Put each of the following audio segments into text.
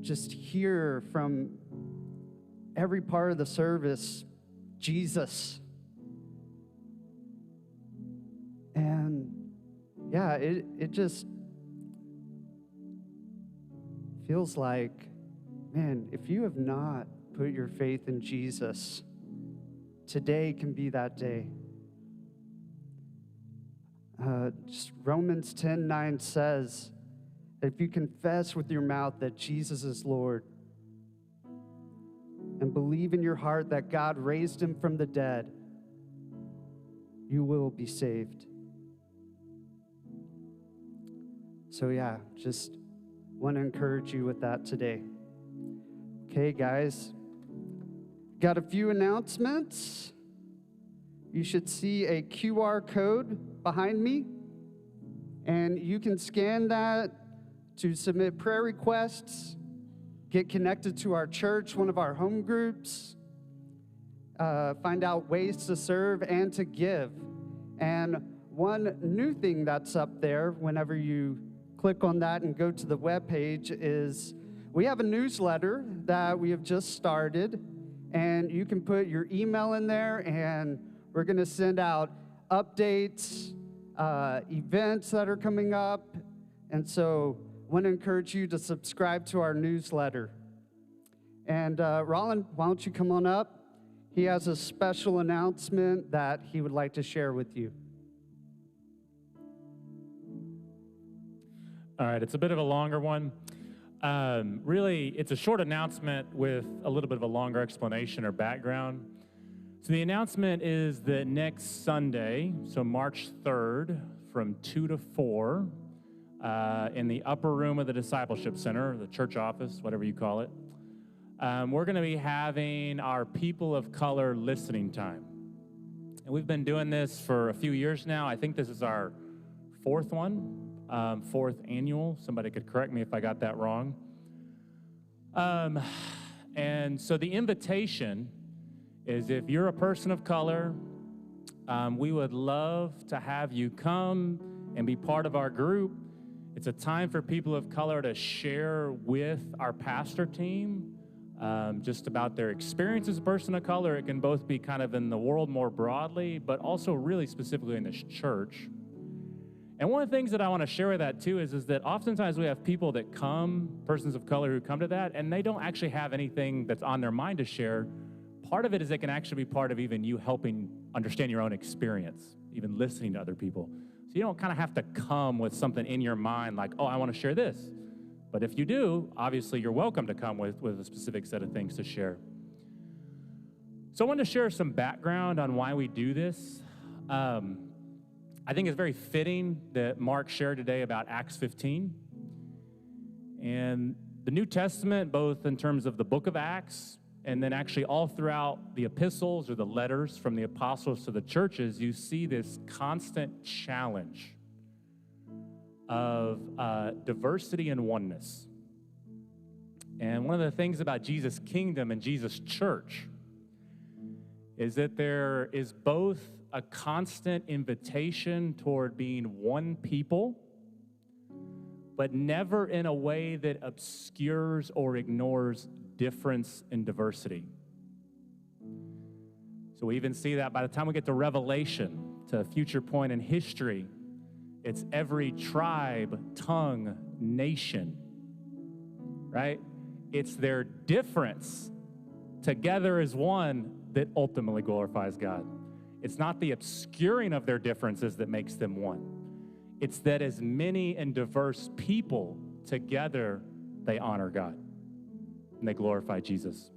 just hear from every part of the service, Jesus. And yeah, it just feels like, man, if you have not put your faith in Jesus, today can be that day. Just Romans 10:9 says, if you confess with your mouth that Jesus is Lord and believe in your heart that God raised him from the dead, you will be saved. So yeah, just want to encourage you with that today. Okay, guys, got a few announcements. You should see a QR code behind me, and you can scan that to submit prayer requests, get connected to our church, one of our home groups, find out ways to serve and to give. And one new thing that's up there whenever you click on that and go to the webpage is we have a newsletter that we have just started, and you can put your email in there, and we're going to send out updates, events that are coming up. And so I want to encourage you to subscribe to our newsletter. And Roland, why don't you come on up? He has a special announcement that he would like to share with you. All right, it's a bit of a longer one. Really, it's a short announcement with a little bit of a longer explanation or background. So the announcement is that next Sunday, so March 3rd, from 2 to 4, in the upper room of the Discipleship Center, the church office, whatever you call it, we're going to be having our People of Color listening time. And we've been doing this for a few years now. I think this is our fourth annual. Somebody could correct me if I got that wrong. And so the invitation is, if you're a person of color, we would love to have you come and be part of our group. It's a time for people of color to share with our pastor team just about their experience as a person of color. It can both be kind of in the world more broadly, but also really specifically in this church. And one of the things that I want to share with that too is that oftentimes we have people that come, persons of color who come to that, and they don't actually have anything that's on their mind to share. Part of it is it can actually be part of even you helping understand your own experience, even listening to other people. So you don't kind of have to come with something in your mind like, oh, I want to share this. But if you do, obviously you're welcome to come with a specific set of things to share. So I wanted to share some background on why we do this. I think it's very fitting that Mark shared today about Acts 15. And the New Testament, both in terms of the book of Acts, and then actually all throughout the epistles or the letters from the apostles to the churches, you see this constant challenge of diversity and oneness. And one of the things about Jesus' kingdom and Jesus' church is that there is both a constant invitation toward being one people, but never in a way that obscures or ignores difference and diversity. So we even see that by the time we get to Revelation, to a future point in history, it's every tribe, tongue, nation, right? It's their difference together as one that ultimately glorifies God. It's not the obscuring of their differences that makes them one. It's that as many and diverse people together, they honor God and they glorify Jesus.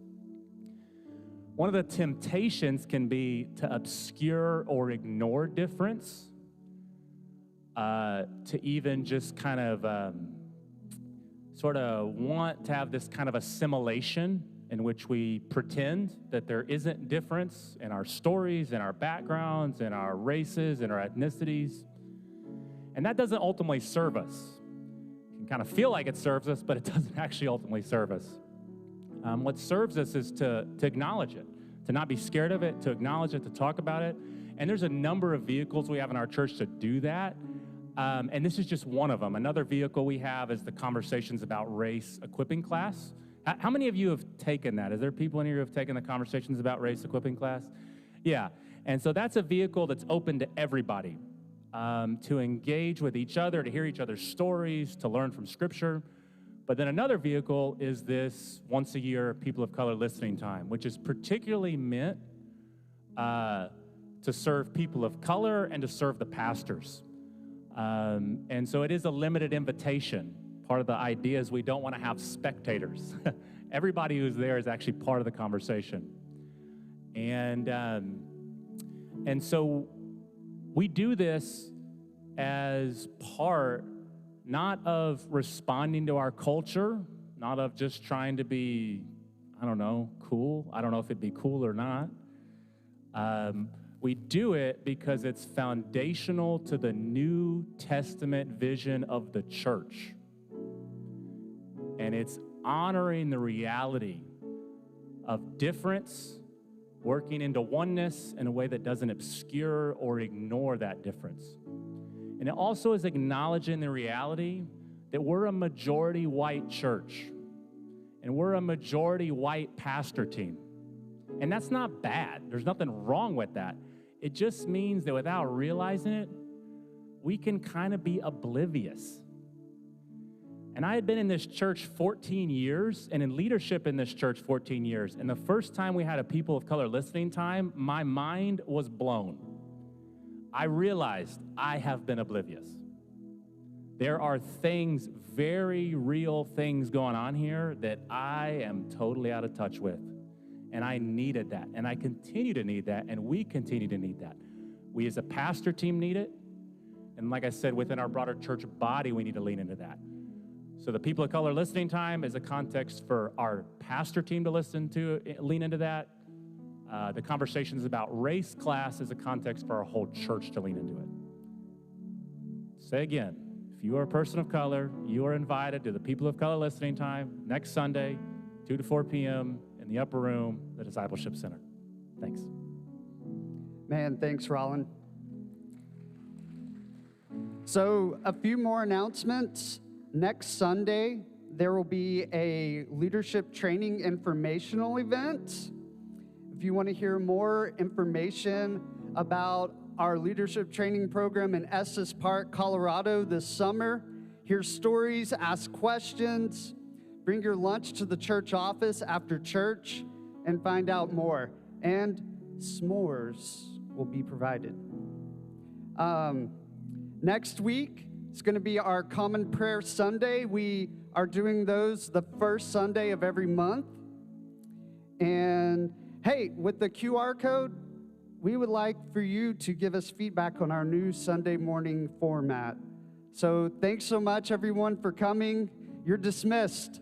One of the temptations can be to obscure or ignore difference, to even just kind of sort of want to have this kind of assimilation in which we pretend that there isn't difference in our stories, in our backgrounds, in our races, in our ethnicities. And that doesn't ultimately serve us. It can kind of feel like it serves us, but it doesn't actually ultimately serve us. What serves us is to acknowledge it, to not be scared of it, to acknowledge it, to talk about it. And there's a number of vehicles we have in our church to do that. And this is just one of them. Another vehicle we have is the Conversations About Race equipping class. How many of you have taken that? Is there people in here who have taken the Conversations About Race equipping class? Yeah, and so that's a vehicle that's open to everybody, to engage with each other, to hear each other's stories, to learn from Scripture. But then another vehicle is this once a year People of Color listening time, which is particularly meant to serve people of color and to serve the pastors. And so it is a limited invitation. Part of the idea is we don't want to have spectators. Everybody who's there is actually part of the conversation. And so we do this as part, not of responding to our culture, not of just trying to be, I don't know, cool. I don't know if it'd be cool or not. We do it because it's foundational to the New Testament vision of the church. And it's honoring the reality of difference working into oneness in a way that doesn't obscure or ignore that difference. And it also is acknowledging the reality that we're a majority white church and we're a majority white pastor team. And that's not bad. There's nothing wrong with that. It just means that without realizing it, we can kind of be oblivious. And I had been in this church 14 years and in leadership in this church 14 years. And the first time we had a People of Color listening time, my mind was blown. I realized I have been oblivious. There are things, very real things going on here that I am totally out of touch with. And I needed that. And I continue to need that. And we continue to need that. We as a pastor team need it. And like I said, within our broader church body, we need to lean into that. So the People of Color listening time is a context for our pastor team to lean into that. The Conversations About Race class is a context for our whole church to lean into it. Say again, if you are a person of color, you are invited to the People of Color listening time next Sunday, 2 to 4 p.m. in the upper room, the Discipleship Center. Thanks. Man, thanks, Rollin. So a few more announcements. Next Sunday, there will be a leadership training informational event. If you want to hear more information about our leadership training program in Estes Park, Colorado this summer, hear stories, ask questions, bring your lunch to the church office after church, and find out more. And s'mores will be provided. Next week, it's going to be our Common Prayer Sunday. We are doing those the first Sunday of every month. And hey, with the QR code, we would like for you to give us feedback on our new Sunday morning format. So thanks so much, everyone, for coming. You're dismissed.